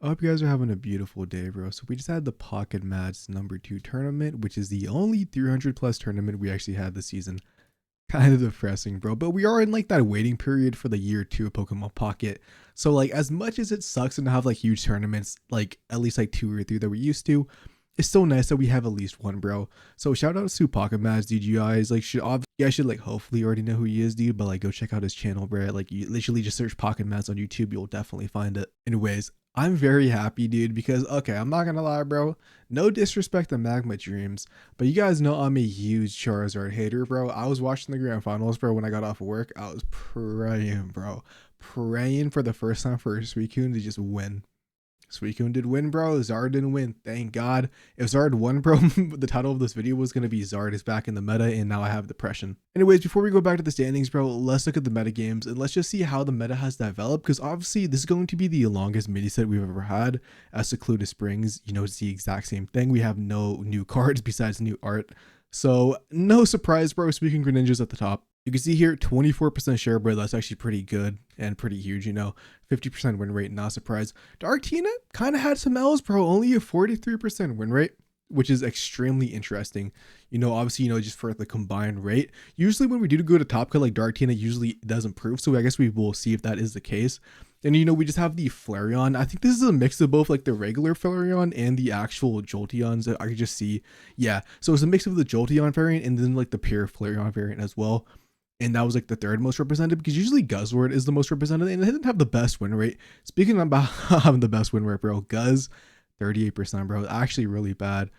I hope you guys are having a beautiful day, bro. So we just had the Pocket Mats #2 tournament, which is the only 300 plus tournament we actually had this season. Kind of depressing, bro. But we are in like that waiting period for the year 2 of Pokemon Pocket. So like as much as it sucks to have like huge tournaments, like at least like 2 or 3 that we're used to, it's so nice that we have at least one, bro. So shout out to Pocket Mats, dude. You guys like should like hopefully already know who he is, dude. But like go check out his channel, bro. Like you literally just search Pocket Mats on YouTube, you'll definitely find it. Anyways, I'm very happy, dude, because okay, I'm not gonna lie, bro. No disrespect to Magma Dreams, but you guys know I'm a huge Charizard hater, bro. I was watching the grand finals, bro, when I got off of work. I was praying, bro. Praying for the first time for Suicune to just win. Suicune did win, bro. Zard didn't win. Thank God. If Zard won, bro, the title of this video was going to be Zard is back in the meta, and now I have depression. Anyways, before we go back to the standings, bro, let's look at the meta games, and let's just see how the meta has developed, because obviously this is going to be the longest mini set we've ever had. As Secluded Springs, you know, it's the exact same thing. We have no new cards besides new art. So, no surprise, bro. Speaking Greninja's at the top. You can see here 24% share, bro. That's actually pretty good and pretty huge, you know. 50% win rate, not surprised. Darktina kind of had some L's, bro. Only a 43% win rate, which is extremely interesting. You know, obviously, you know, just for the combined rate. Usually when we do go to top cut, like Darktina usually does improve. So I guess we will see if that is the case. And, you know, we just have the Flareon. I think this is a mix of both like the regular Flareon and the actual Jolteons that I could just see. Yeah, so it's a mix of the Jolteon variant and then like the pure Flareon variant as well. And that was like the third most represented, because usually Guzzlord is the most represented and it didn't have the best win rate. Speaking about having the best win rate, bro, Guzz, 38%, bro, actually really bad.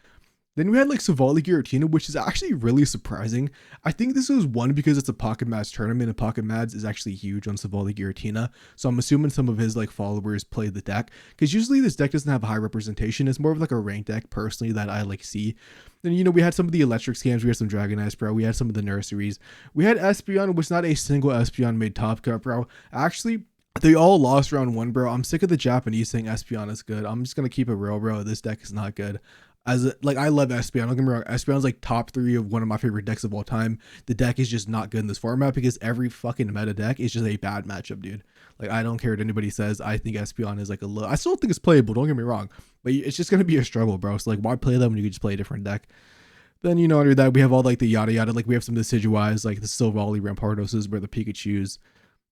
Then we had like Savali Giratina, which is actually really surprising. I think this is one because it's a Pocket Mads tournament, and Pocket Mads is actually huge on Savali Giratina. So I'm assuming some of his like followers play the deck, because usually this deck doesn't have high representation. It's more of like a ranked deck personally that I like see. Then, you know, we had some of the electric scams. We had some Dragonite, bro. We had some of the nurseries. We had Espeon, which not a single Espeon made top cut, bro. Actually, they all lost round 1, bro. I'm sick of the Japanese saying Espeon is good. I'm just gonna keep it real, bro. This deck is not good. Like I love Espeon. Don't get me wrong. Espeon's like top 3 of one of my favorite decks of all time. The deck is just not good in this format because every fucking meta deck is just a bad matchup, dude. Like I don't care what anybody says. I think Espeon is like a low. I still think it's playable. Don't get me wrong, but it's just gonna be a struggle, bro. So like, why play them when you can just play a different deck? Then, you know, under that we have all like the yada yada. Like we have some Decidueyes, like the Silvally Rampardos, where the Pikachu's.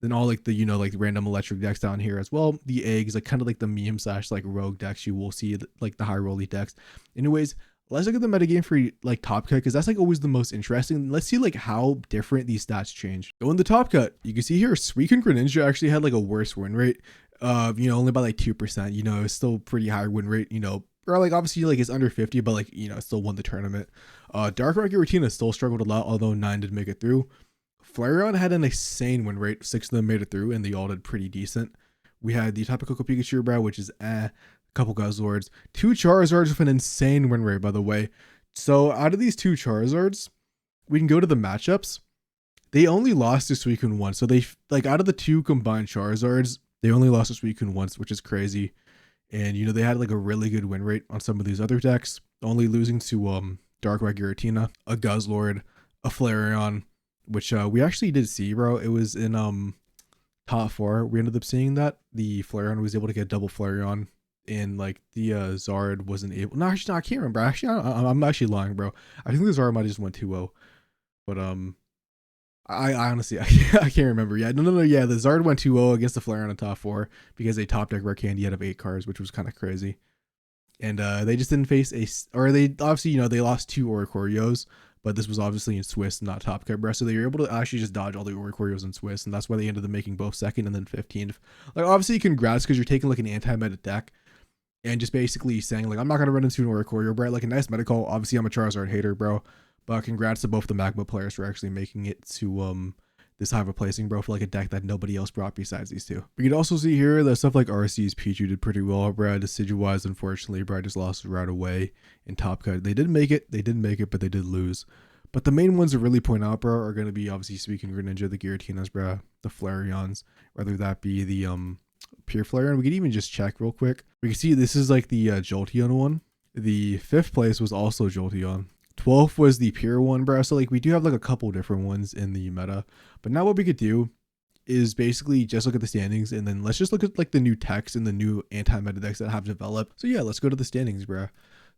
Then all like the, you know, like the random electric decks down here as well. The eggs, like kind of like the meme slash like rogue decks you will see, like the high rolly decks. Anyways, let's look at the metagame for like top cut, because that's like always the most interesting. Let's see like how different these stats change. So in the top cut, you can see here Suicune Greninja actually had like a worse win rate. You know, only by like 2%. You know, it's still pretty high win rate, you know. Or like obviously like it's under 50, but like, you know, it still won the tournament. Darkrai Giratina still struggled a lot, although 9 did make it through. Flareon had an insane win rate. 6 of them made it through, and they all did pretty decent. We had the Tapu Koko Pikachu, bro, which is a couple Guzzlords. 2 Charizards with an insane win rate, by the way. So out of these 2 Charizards, we can go to the matchups. They only lost to Suicune once. So they, like, out of the 2 combined Charizards, they only lost to Suicune once, which is crazy. And, you know, they had like a really good win rate on some of these other decks, only losing to Darkrai Giratina, a Guzzlord, a Flareon, which we actually did see, bro. It was in top 4. We ended up seeing that the Flareon was able to get double Flareon, and like the Zard wasn't able. No, actually, no, I can't remember. Actually, I'm actually lying, bro. I think the Zard might have just went 2-0, but I honestly I can't remember. Yeah, no. Yeah, the Zard went 2-0 against the Flareon in top 4 because they top deck Rare Candy out of 8 cards, which was kind of crazy. And they just didn't face or they obviously, you know, they lost 2 Oricorios. But this was obviously in Swiss, not top cut, bro. So they were able to actually just dodge all the Oricorios in Swiss, and that's why they ended up making both 2nd and then 15th. Like, obviously, congrats, because you're taking like an anti-meta deck and just basically saying like, I'm not gonna run into an Oricorio, bro. Like a nice meta call. Obviously, I'm a Charizard hater, bro. But congrats to both the Magma players for actually making it to this high of a placing, bro, for like a deck that nobody else brought besides these 2. We can also see here that stuff like RC's Pichu did pretty well, bro. Decidueyes, unfortunately, bro, just lost right away in top cut. They did make it, but they did lose. But the main ones to really point out, bro, are going to be obviously Suicune Greninja, the Giratinas, bro, the Flareons, whether that be the pure Flareon. We could even just check real quick. We can see this is like the Jolteon one. The 5th place was also Jolteon. 12th was the pure one, bro. So like we do have like a couple different ones in the meta. But now what we could do is basically just look at the standings, and then let's just look at like the new techs and the new anti-meta decks that have developed. So yeah, let's go to the standings, bro.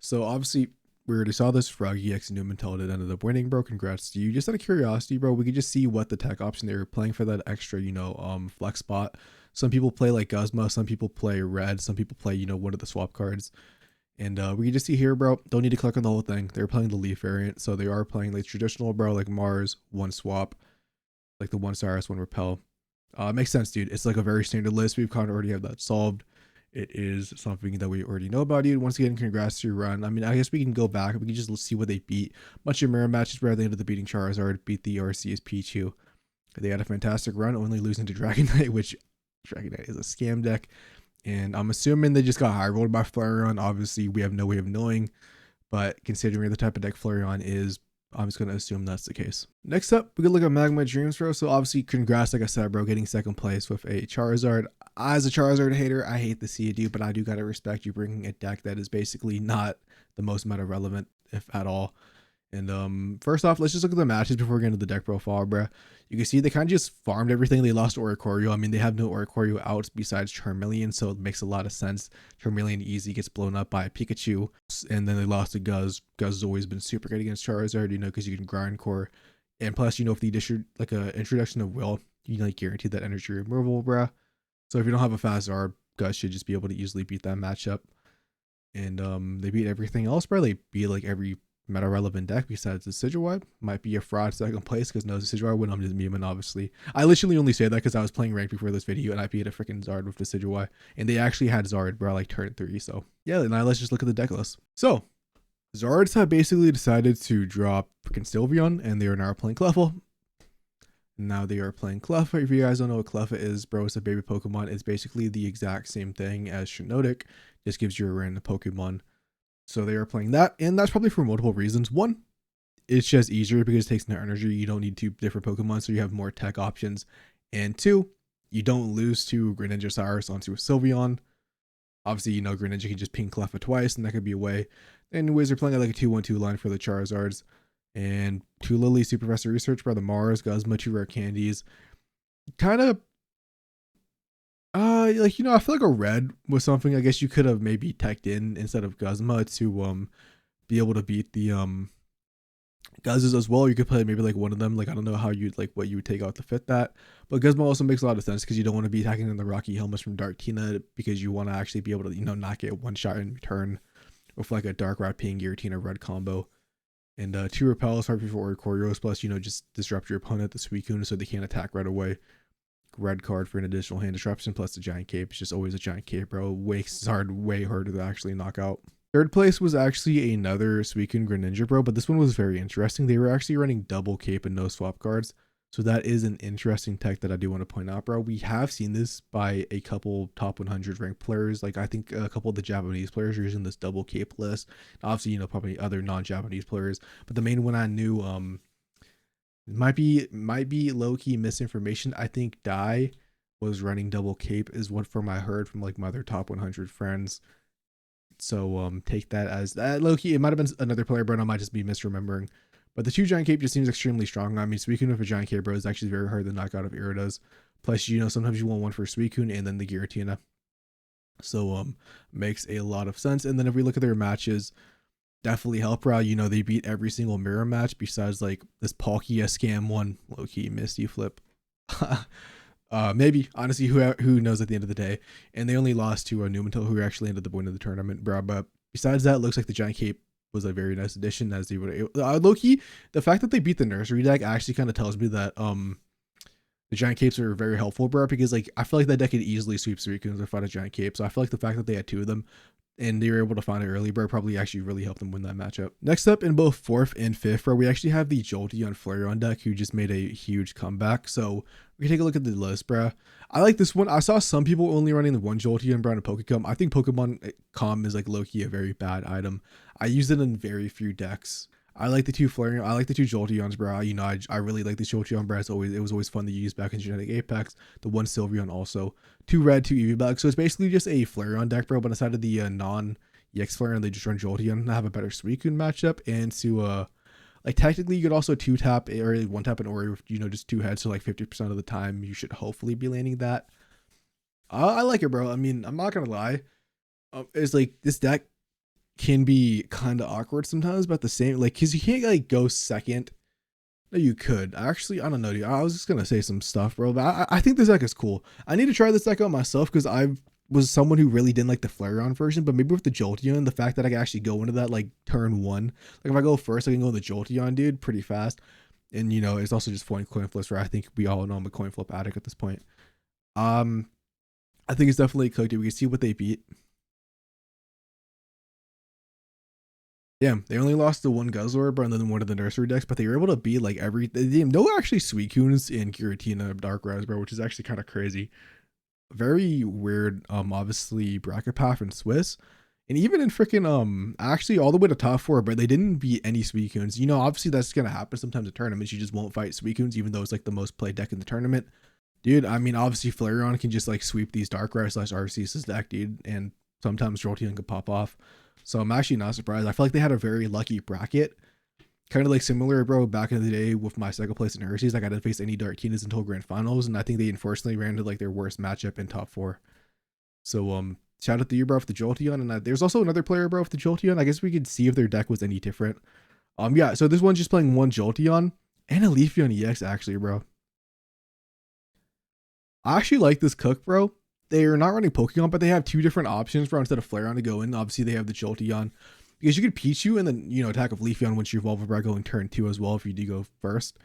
So obviously we already saw this Froggy X Newman until it ended up winning, bro. Congrats to you. Just out of curiosity, bro, we could just see what the tech option they were playing for that extra, flex spot. Some people play like Guzma, some people play red, some people play, one of the swap cards. And we can just see here, bro, don't need to click on the whole thing. They're playing the Leaf variant, so they are playing like traditional, bro, like Mars, one swap, like the one Cyrus, one Repel. Makes sense, dude. It's like a very standard list. We've kind of already have that solved. It is something that we already know about, dude. Once again, congrats to your run. I mean, I guess we can go back. We can just see what they beat. Bunch of mirror matches where they ended up beating Charizard, beat the Arceus Pichu. They had a fantastic run, only losing to Dragonite, which Dragonite is a scam deck. And I'm assuming they just got high rolled by Flareon. Obviously, we have no way of knowing. But considering the type of deck Flareon is, I'm just going to assume that's the case. Next up, we can look at Magma Dreams, bro. So obviously, congrats, like I said, bro, getting second place with a Charizard. As a Charizard hater, I hate to see it, dude, but I do got to respect you bringing a deck that is basically not the most meta relevant, if at all. And first off, let's just look at the matches before we get into the deck profile, bro. You can see they kind of just farmed everything. They lost Oricorio. I mean, they have no Oricorio outs besides Charmeleon, so it makes a lot of sense. Charmeleon easy gets blown up by Pikachu, and then they lost to Guz. Guz has always been super good against Charizard, because you can grind core, and plus, if the addition, like a introduction of Will, you like guarantee that energy removal, bro. So if you don't have a fast Zarb, Guz should just be able to easily beat that matchup. And they beat everything else, bro. They beat like every meta relevant deck besides the Decidueye. Might be a fraud second place because no Decidueye when I'm just memeing, obviously. I literally only say that because I was playing ranked before this video and I beat a freaking Zard with Decidueye, and they actually had Zard, bro, like turn 3. So yeah, now let's just look at the deck list. So Zards have basically decided to drop freaking Sylveon, and they are now playing Clefable. Now they are playing Cleffa. If you guys don't know what Cleffa is, bro, it's a baby Pokemon. It's basically the exact same thing as Shiinotic, just gives you a random Pokemon. So they are playing that, and that's probably for multiple reasons. One, it's just easier because it takes no energy. You don't need 2 different Pokemon, so you have more tech options. And 2, you don't lose to Greninja Cyrus onto a Sylveon. Obviously, Greninja can just ping Cleffa twice, and that could be a way. Anyways, they're playing like a 2-1-2 line for the Charizards. And 2 Lily, Super Professor Research, by the Mars, Guzma, 2 Rare Candies. Kind of, I feel like a red was something I guess you could have maybe teched in instead of Guzma to be able to beat the Guzzes as well. You could play maybe like one of them. Like I don't know how you'd like what you would take out to fit that, but Guzma also makes a lot of sense because you don't want to be attacking in the Rocky Helmets from Dark Tina because you want to actually be able to not get one shot in return with like a Dark Rat ping Giratina red combo. And 2 Repels hard for Oricorios, plus just disrupt your opponent, the Suicune, so they can't attack right away. Red card for an additional hand disruption, plus the Giant Cape. It's just always a Giant Cape, bro. Way harder to actually knock out. Third place was actually another Suicune Greninja, bro, but this one was very interesting. They were actually running double Cape and no swap cards. So that is an interesting tech that I do want to point out, bro. We have seen this by a couple top 100 ranked players. Like I think a couple of the Japanese players are using this double Cape list. Obviously, probably other non-Japanese players. But the main one I knew might be low-key misinformation. I think Dai was running double Cape is what from I heard from like my other top 100 friends. So take that as that low-key. It might have been another player, but I might just be misremembering. But the 2 Giant Cape just seems extremely strong. I mean, Suicune with a Giant Cape, bro, is actually very hard to knock out of Iridas. Plus, sometimes you want one for Suicune and then the Giratina. So, makes a lot of sense. And then if we look at their matches, definitely help, bro. They beat every single mirror match besides like this Palkia scam one, low-key Misty Flip. Maybe, honestly, who knows at the end of the day. And they only lost to Numental, who actually ended up winning the tournament, bro. But besides that, it looks like the Giant Cape was a very nice addition, as they would low-key. The fact that they beat the nursery deck actually kind of tells me that the Giant Capes are very helpful, bro, because like I feel like that deck could easily sweep Suicune without a Giant Cape. So I feel like the fact that they had 2 of them and they were able to find it early, bro, probably actually really helped them win that matchup. Next up, in both 4th and 5th, bro, we actually have the Jolteon Flareon deck, who just made a huge comeback. So we can take a look at the list, bro. I like this one. I saw some people only running the 1 Jolteon, bro, and a Pokecom. I think Pokemon Com is like low-key a very bad item. I use it in very few decks. I like the 2 Flareon. I like the 2 Jolteons, bro. I really like the Jolteon, bro. It was always fun to use back in Genetic Apex. The 1 Sylveon also. 2 red, 2 Eevee back. So it's basically just a Flareon deck, bro. But instead of the non-EX Flareon, they just run Jolteon and have a better Suicune matchup. And to Like technically you could also 2-tap or 1-tap an Ori with, you know, just 2 heads. So like 50% of the time you should hopefully be landing that. I like it, bro. I mean, I'm not gonna lie. It's like this deck can be kind of awkward sometimes, but the same, like, cause you can't like go second. No, you could. Actually, I don't know, dude. I was just gonna say some stuff, bro. But I think this deck is cool. I need to try this deck out myself because I was someone who really didn't like the Flareon version. But maybe with the Jolteon, the fact that I can actually go into that like turn 1, like if I go first, I can go in the Jolteon, dude, pretty fast. And you know, it's also just coin flips, where I think we all know I'm a coin flip addict at this point. I think it's definitely cooked. We can see what they beat. Yeah, they only lost the one Guzzlord, and then one of the nursery decks, but they were able to beat like no actually Suicunes in Giratina Dark Rise, bro, which is actually kind of crazy. Very weird. Obviously bracket path in Swiss, and even in freaking actually all the way to top 4, but they didn't beat any Suicunes. You know, obviously that's gonna happen sometimes in tournaments. You just won't fight Suicunes, even though it's like the most played deck in the tournament, dude. I mean, obviously Flareon can just like sweep these Dark Rise / Arceus deck, dude, and sometimes Jolteon can pop off. So I'm actually not surprised. I feel like they had a very lucky bracket. Kind of like similar, bro, back in the day with my second place in Hershey's. Like I didn't face any Darkinas until grand finals, and I think they unfortunately ran into like their worst matchup in top 4. So shout out to you, bro, for the Jolteon. And there's also another player, bro, with the Jolteon. I guess we could see if their deck was any different. Yeah, so this one's just playing one Jolteon and a leafeon EX, actually, bro. I actually like this cook, bro. They're not running Pokemon, but they have 2 different options for instead of Flareon to go in. Obviously, they have the Jolteon because you could Pichu and then, you know, attack with Leafeon once you evolve a going turn 2 as well if you do go first.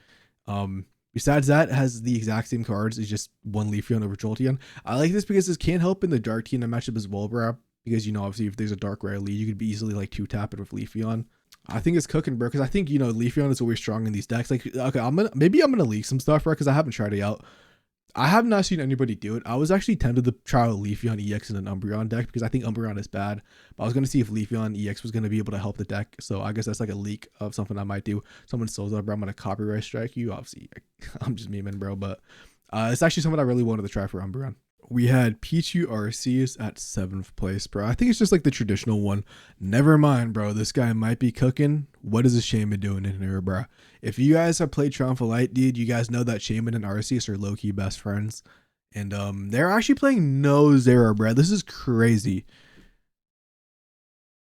Besides that, it has the exact same cards. It's just one Leafeon over Jolteon. I like this because this can help in the Darkina matchup as well, bro. Because, you know, obviously if there's a Dark Rare lead, you could be easily like 2-tap it with Leafeon. I think it's cooking, bro, because I think, you know, Leafeon is always strong in these decks. Like, okay, maybe I'm gonna leak some stuff, bro, because I haven't tried it out. I have not seen anybody do it. I was actually tempted to try out Leafeon EX in an Umbreon deck because I think Umbreon is bad. But I was going to see if Leafeon EX was going to be able to help the deck. So I guess that's like a leak of something I might do. Someone sells that, bro. I'm going to copyright strike you. Obviously, I'm just memeing, bro. But it's actually something I really wanted to try for Umbreon. We had Pichu Arceus at 7th place, bro. I think it's just like the traditional one. Never mind, bro. This guy might be cooking. What is a Shaman doing in here, bro? If you guys have played Light, dude, you guys know that Shaman and Arceus are low-key best friends. And they're actually playing no Zera, bro. This is crazy.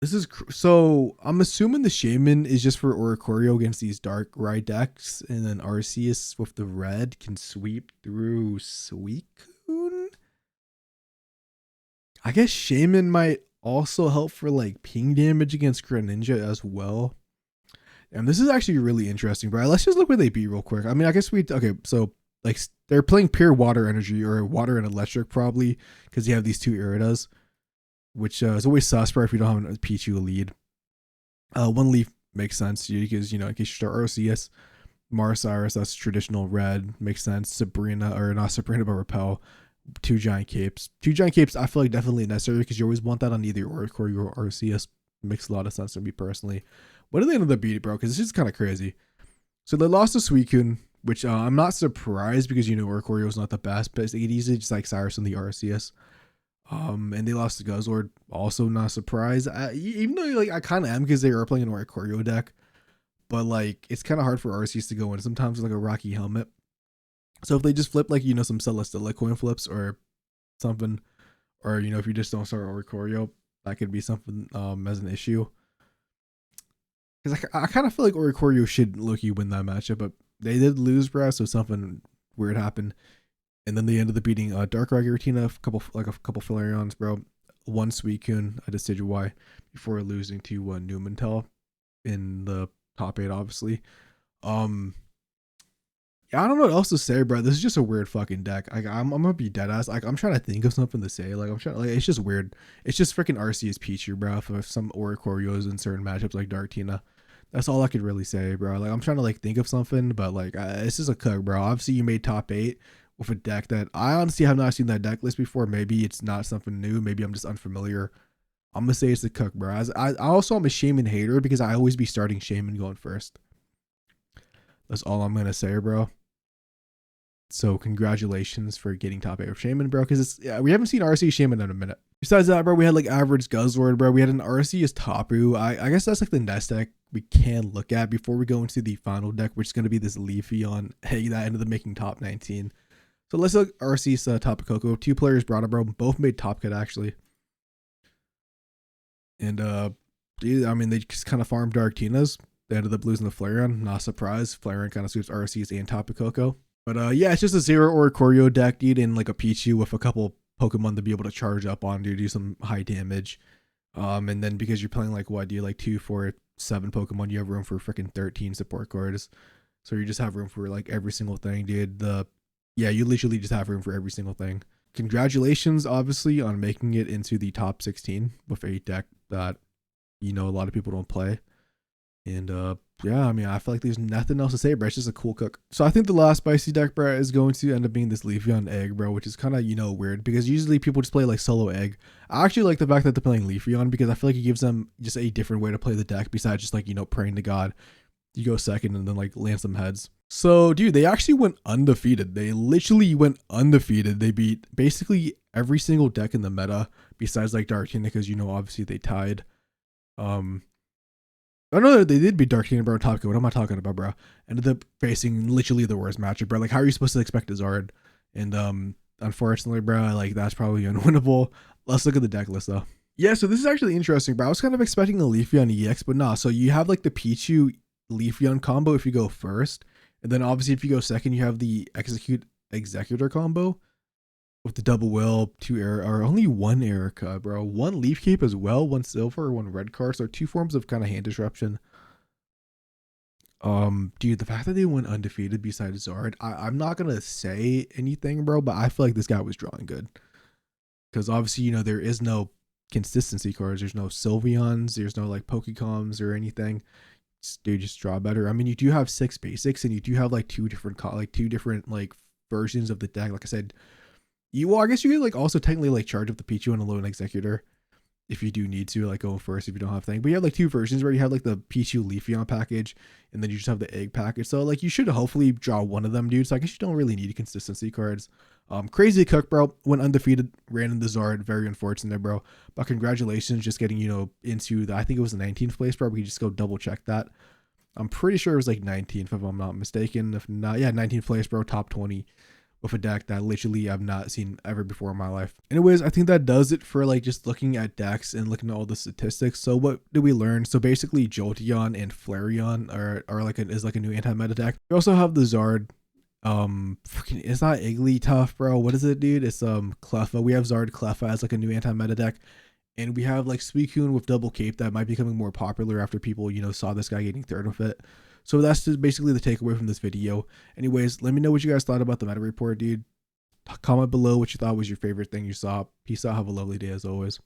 This is so I'm assuming the Shaman is just for Oricorio against these Dark Ride decks, and then Arceus with the red can sweep through Suicune. I guess Shaman might also help for like ping damage against Greninja as well. And this is actually really interesting, bro. Let's just look what they beat real quick. I mean, I guess okay, so like they're playing pure water energy or water and electric probably because you have these 2 Iridas, which is always sus, bro, if you don't have a Pichu lead. One leaf makes sense because, you know, in case you start Arceus, Marcyrus, that's traditional red, makes sense. Sabrina, or not Sabrina, but Repel. 2 giant capes. 2 giant capes, I feel like definitely necessary because you always want that on either Oricorio or Arceus. Makes a lot of sense to me personally. What did they end up beating, bro? Because this is kind of crazy. So they lost to Suicune, which I'm not surprised because, you know, Oricorio is not the best, but they could easily just like Cyrus and the Arceus. And they lost to Guzzlord, also not surprised. Even though like I kind of am because they were playing an Oricorio deck, but like it's kind of hard for Arceus to go in sometimes with like a Rocky Helmet. So if they just flip like, you know, some Celesteela coin flips or something, or, you know, if you just don't start Oricorio, that could be something as an issue. Because I kind of feel like Oricorio should low-key win that matchup, but they did lose, bro, so something weird happened. And then they ended up beating Dark Giratina, a couple Flareons, bro. 1 Suicune, a Decidueye, before losing to Numental in the top 8, obviously. Yeah, I don't know what else to say, bro. This is just a weird fucking deck. Like, I'm gonna be dead ass. Like, I'm trying to think of something to say. Like, it's just weird. It's just freaking Arceus Pichu, bro. For some Oricorios in certain matchups like Darkina. That's all I could really say, bro. Like, I'm trying to like think of something, but like, this is a cook, bro. Obviously, you made top 8 with a deck that I honestly have not seen that deck list before. Maybe it's not something new. Maybe I'm just unfamiliar. I'm gonna say it's the cook, bro. I also am a Shaman hater because I always be starting Shaman going first. That's all I'm gonna say, bro. So congratulations for getting top 8 of Shaman, bro, because we haven't seen Arceus Shaman in a minute. Besides that, bro, we had like average Guzzlord, bro. We had an Arceus Tapu. I guess that's like the nest deck we can look at before we go into the final deck, which is going to be this leafeon. Hey, that ended up making top 19. So let's look RC's Tapu Koko. 2 players brought it, bro. Both made top cut actually. And dude, I mean, they just kind of farmed Dark Tinas. They ended up losing the Flareon. Not surprised. Flareon kind of sweeps RC's and Tapu Koko. But yeah, it's just a 0 or Choreo deck, dude, and like a Pichu with a couple Pokemon to be able to charge up on, dude, do some high damage. And then because you're playing like what, dude, like 2, 4, 7 Pokemon, you have room for freaking 13 support cards. So you just have room for like every single thing, dude. Yeah, you literally just have room for every single thing. Congratulations, obviously, on making it into the top 16 with a deck that, you know, a lot of people don't play. And yeah, I mean, I feel like there's nothing else to say, bro. It's just a cool cook. So I think the last spicy deck, bro, is going to end up being this Leafeon egg, bro, which is kind of, you know, weird because usually people just play like solo egg. I actually like the fact that they're playing Leafeon because I feel like it gives them just a different way to play the deck besides just like, you know, praying to God. You go second and then like land some heads. So dude, they actually went undefeated. They literally went undefeated. They beat basically every single deck in the meta besides like Darkina because, you know, obviously they tied. I know that they did beat Darkina, bro, top code. What am I talking about, bro? Ended up facing literally the worst matchup, bro. Like, how are you supposed to expect a Zard? And unfortunately, bro, like that's probably unwinnable. Let's look at the deck list though. Yeah, so this is actually interesting, bro. I was kind of expecting a Leafeon EX, but nah. So you have like the Pichu Leafeon combo if you go first, and then obviously if you go second, you have the Executor combo with the double will, 2 air, or only 1 Erica, bro. 1 leaf cape as well, 1 silver, 1 red card. So 2 forms of kind of hand disruption. Dude, the fact that they went undefeated besides Zard, I'm not gonna say anything, bro, but I feel like this guy was drawing good. Because obviously, you know, there is no consistency cards. There's no Sylveons, there's no like Pokecoms or anything. Dude, just draw better. I mean, you do have 6 basics, and you do have like two different like versions of the deck. Like I said, I guess you could like also technically like charge up the Pichu and a lone Executor if you do need to, like go first if you don't have thing. But you have like 2 versions where you have like the Pichu Leafeon package, and then you just have the egg package. So like you should hopefully draw one of them, dude. So I guess you don't really need consistency cards. Crazy cook, bro. Went undefeated, ran in the Zard. Very unfortunate, bro. But congratulations, just getting, you know, into the, I think it was the 19th place, bro. We can just go double check that. I'm pretty sure it was like 19th if I'm not mistaken. If not, yeah, 19th place, bro. Top 20 with a deck that literally I've not seen ever before in my life. Anyways, I think that does it for like just looking at decks and looking at all the statistics. So what did we learn? So basically Jolteon and Flareon are like is like a new anti-meta deck. We also have the Zard. It's not Igglybuff, bro. What is it, dude? It's Cleffa. We have Zard Cleffa as like a new anti-meta deck. And we have like suicune with double cape that might be becoming more popular after people, you know, saw this guy getting third with it. So that's just basically the takeaway from this video. Anyways, let me know what you guys thought about the meta report, dude. Comment below what you thought was your favorite thing you saw. Peace out. Have a lovely day as always.